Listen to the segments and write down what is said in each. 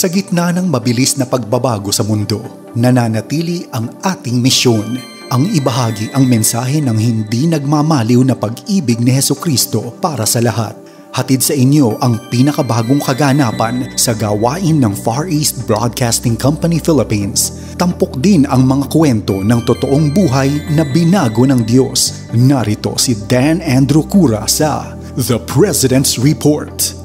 Sa gitna ng mabilis na pagbabago sa mundo, nananatili ang ating misyon, ang ibahagi ang mensahe ng hindi nagmamaliw na pag-ibig ni Hesukristo para sa lahat. Hatid sa inyo ang pinakabagong kaganapan sa gawain ng Far East Broadcasting Company Philippines. Tampok din ang mga kwento ng totoong buhay na binago ng Diyos. Narito si Dan Andrew Cura sa The President's Report.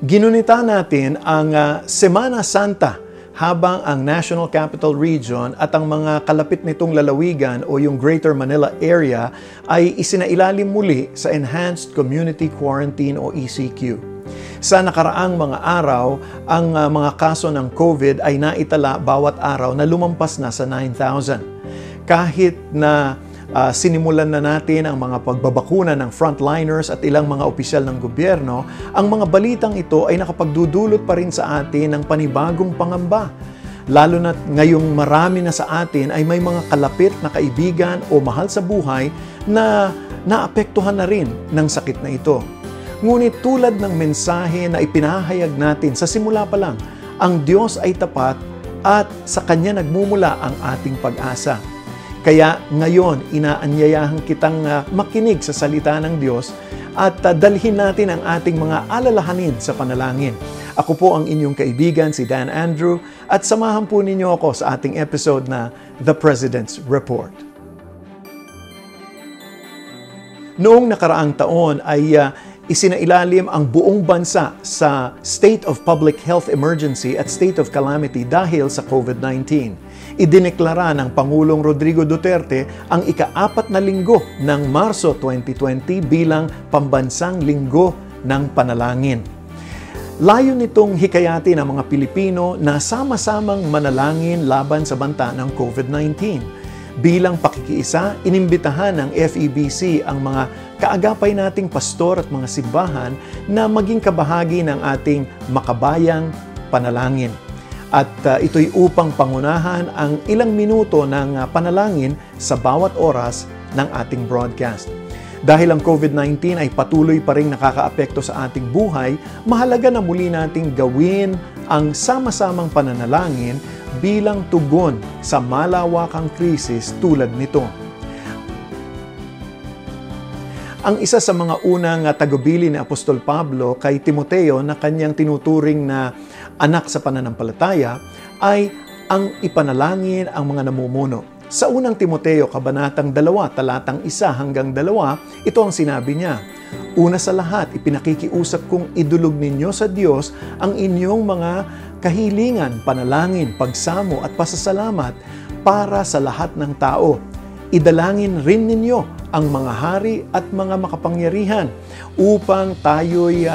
Ginunita natin ang Semana Santa habang ang National Capital Region at ang mga kalapit nitong lalawigan o yung Greater Manila Area ay isinailalim muli sa Enhanced Community Quarantine o ECQ. Sa nakaraang mga araw, ang mga kaso ng COVID ay naitala bawat araw na lumampas na sa 9,000. Kahit na sinimulan na natin ang mga pagbabakuna ng frontliners at ilang mga opisyal ng gobyerno, ang mga balitang ito ay nakapagdudulot pa rin sa atin ng panibagong pangamba. Lalo na ngayong marami na sa atin ay may mga kalapit na kaibigan o mahal sa buhay na naapektuhan na rin ng sakit na ito. Ngunit tulad ng mensahe na ipinahayag natin sa simula pa lang, ang Diyos ay tapat at sa Kanya nagmumula ang ating pag-asa. Kaya ngayon, inaanyayahan kitang makinig sa salita ng Diyos at dalhin natin ang ating mga alalahanin sa panalangin. Ako po ang inyong kaibigan, si Dan Andrew, at samahan po ninyo ako sa ating episode na The President's Report. Noong nakaraang taon ay isinailalim ang buong bansa sa State of Public Health Emergency at State of Calamity dahil sa COVID-19. Idineklara ng Pangulong Rodrigo Duterte ang ika-4 na linggo ng Marso 2020 bilang Pambansang Linggo ng Panalangin. Layo nitong hikayatin ang mga Pilipino na sama-samang manalangin laban sa banta ng COVID-19. Bilang pakikiisa, inimbitahan ng FEBC ang mga kaagapay nating pastor at mga simbahan na maging kabahagi ng ating makabayang panalangin. At ito'y upang pangunahan ang ilang minuto ng panalangin sa bawat oras ng ating broadcast. Dahil ang COVID-19 ay patuloy pa rin nakakaapekto sa ating buhay, mahalaga na muli nating gawin ang sama-samang pananalangin bilang tugon sa malawakang krisis tulad nito. Ang isa sa mga unang tagubilin ni Apostol Pablo kay Timoteo na kanyang tinuturing na anak sa pananampalataya ay ang ipanalangin ang mga namumuno. Sa unang Timoteo, Kabanatang 2, talatang 1 hanggang 2, ito ang sinabi niya, "Una sa lahat, ipinakikiusap kong idulog ninyo sa Diyos ang inyong mga kahilingan, panalangin, pagsamo at pasasalamat para sa lahat ng tao. Idalangin rin ninyo ang mga hari at mga makapangyarihan upang tayo'y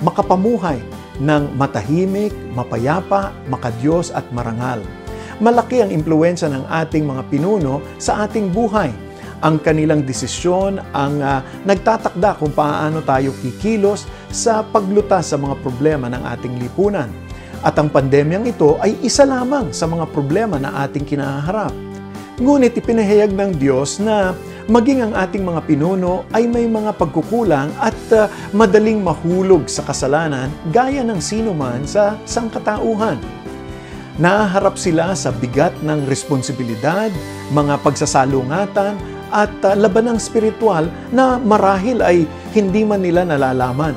makapamuhay ng matahimik, mapayapa, makadiyos at marangal." Malaki ang impluwensya ng ating mga pinuno sa ating buhay. Ang kanilang desisyon ang nagtatakda kung paano tayo kikilos sa paglutas sa mga problema ng ating lipunan. At ang pandemyang ito ay isa lamang sa mga problema na ating kinaharap. Ngunit ipinahayag ng Diyos na maging ang ating mga pinuno ay may mga pagkukulang at madaling mahulog sa kasalanan gaya ng sinuman sa sangkatauhan. Nahaharap sila sa bigat ng responsibilidad, mga pagsasalungatan at labanang spiritual na marahil ay hindi man nila nalalaman.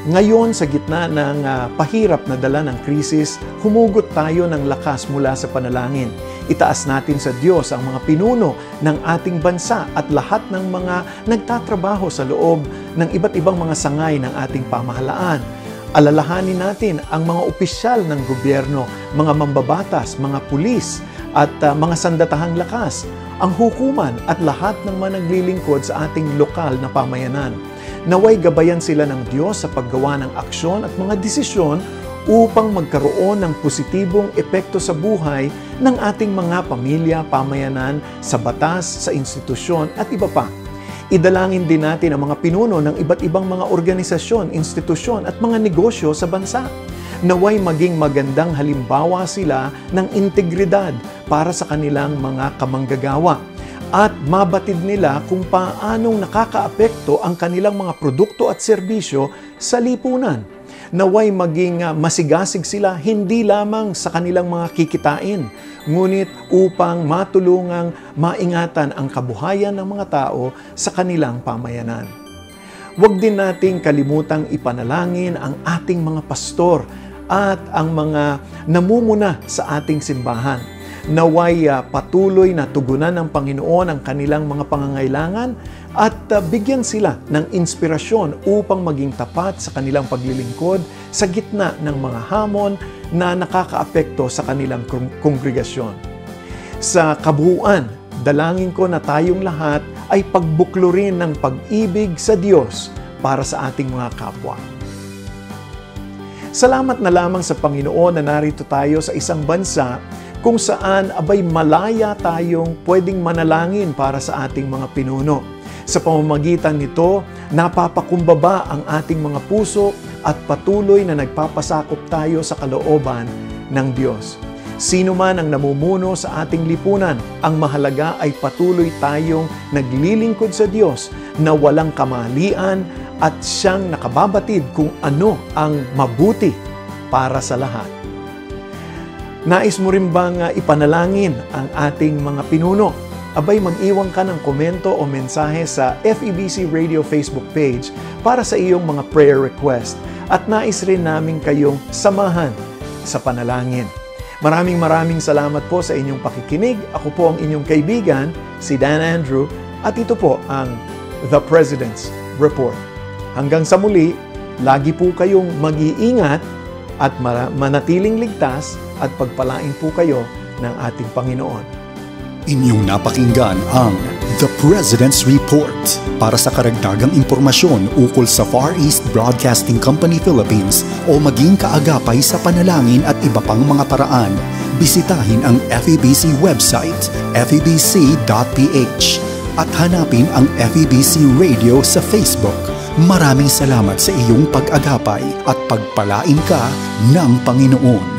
Ngayon, sa gitna ng pahirap na dala ng krisis, humugot tayo ng lakas mula sa panalangin. Itaas natin sa Diyos ang mga pinuno ng ating bansa at lahat ng mga nagtatrabaho sa loob ng iba't ibang mga sangay ng ating pamahalaan. Alalahanin natin ang mga opisyal ng gobyerno, mga mambabatas, mga pulis at mga sandatahang lakas, ang hukuman at lahat ng mga naglilingkod sa ating lokal na pamayanan. Naway gabayan sila ng Diyos sa paggawa ng aksyon at mga desisyon upang magkaroon ng positibong epekto sa buhay ng ating mga pamilya, pamayanan, sa batas, sa institusyon at iba pa. Idalangin din natin ang mga pinuno ng iba't ibang mga organisasyon, institusyon at mga negosyo sa bansa. Naway maging magandang halimbawa sila ng integridad para sa kanilang mga kamanggagawa. at mabatid nila kung paanong nakakaapekto ang kanilang mga produkto at serbisyo sa lipunan. Naway maging masigasig sila hindi lamang sa kanilang mga kikitain, ngunit upang matulungang maingatan ang kabuhayan ng mga tao sa kanilang pamayanan. Huwag din nating kalimutang ipanalangin ang ating mga pastor at ang mga namumuna sa ating simbahan. Naway patuloy na tugunan ng Panginoon ang kanilang mga pangangailangan at bigyan sila ng inspirasyon upang maging tapat sa kanilang paglilingkod sa gitna ng mga hamon na nakakaapekto sa kanilang kongregasyon. Sa kabuuan, dalangin ko na tayong lahat ay pagbuklurin ng pag-ibig sa Diyos para sa ating mga kapwa. Salamat na lamang sa Panginoon na narito tayo sa isang bansa kung saan abay malaya tayong pwedeng manalangin para sa ating mga pinuno. Sa pamamagitan nito, napapakumbaba ang ating mga puso at patuloy na nagpapasakop tayo sa kalooban ng Diyos. Sino man ang namumuno sa ating lipunan, ang mahalaga ay patuloy tayong naglilingkod sa Diyos na walang kamalian at siyang nakababatid kung ano ang mabuti para sa lahat. Nais mo rin bang ipanalangin ang ating mga pinuno? Abay, mag-iwan ka ng komento o mensahe sa FEBC Radio Facebook page para sa iyong mga prayer request at nais rin namin kayong samahan sa panalangin. Maraming salamat po sa inyong pakikinig. Ako po ang inyong kaibigan, si Dan Andrew, at ito po ang The President's Report. Hanggang sa muli, lagi po kayong mag-iingat at manatiling ligtas at pagpalain po kayo ng ating Panginoon. Inyong napakinggan ang The President's Report. Para sa karagdagang impormasyon ukol sa Far East Broadcasting Company Philippines o maging kaagapay sa panalangin at iba pang mga paraan, bisitahin ang FEBC website, febc.ph at hanapin ang FEBC Radio sa Facebook. Maraming salamat sa iyong pag-agapay at pagpalain ka ng Panginoon.